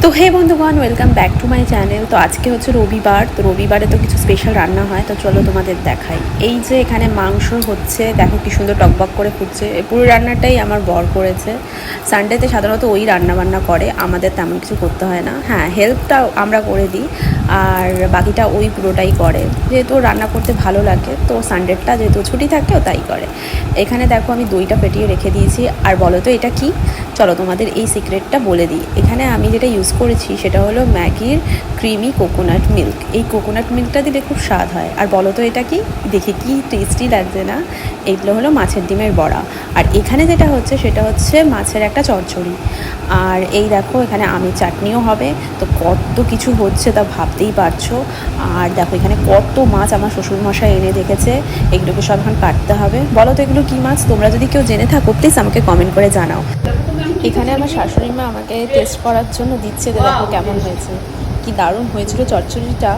তো হে বন্ধুগণ, welcome back to my channel. তো আজকে হচ্ছে রবিবার, তো রবিবারে তো কিছু স্পেশাল রান্না হয়, তো চলো তোমাদের দেখাই। এই যে এখানে মাংস হচ্ছে, দেখো কি সুন্দর টকবক করে ফুটছে। এই পুরো রান্নাটাই আমার বর করেছে। সানডেতে সাধারণত ওই রান্নাবান্না করে, আমাদের তেমন কিছু করতে হয় না। হ্যাঁ, হেল্পটা আমরা করে দিই, আর বাকিটা ওই পুরোটাই করে। যেহেতু রান্না করতে ভালো লাগে, তো সানডেটা যেহেতু ছুটি থাকেও তাই করে। এখানে দেখো আমি দইটা ফেটিয়ে রেখে দিয়েছি। আর বলো তো এটা কি? চলো তোমাদের এই সিক্রেটটা বলে দিই। এখানে আমি যেটা ইউজ করেছি সেটা হলো ম্যাগির ক্রিমি কোকোনাট মিল্ক। এই কোকোনাট মিল্কটা দিলে খুব স্বাদ হয়। আর বলো তো এটা কি? দেখে কি টেস্টি লাগছে না? এইগুলো হলো মাছের ডিমের বড়া। আর এখানে যেটা হচ্ছে সেটা হচ্ছে মাছের একটা চচ্চড়ি। আর এই দেখো এখানে আমের চাটনিও হবে। তো কত কিছু হচ্ছে তা ভাবতেই পারছো। আর দেখো এখানে কত মাছ আমার শ্বশুরমশাই এনে রেখেছে। এগুলোকে সব এখন কাটতে হবে। বলো তো এগুলো কী মাছ? তোমরা যদি কেউ জেনে থাকো প্লিজ আমাকে কমেন্ট করে জানাও। এখানে আমার শাশুড়ি মা আমাকে টেস্ট করার জন্য দিচ্ছে, দেখো কেমন হয়েছে। কি দারুণ হয়েছিল চচ্চড়িটা।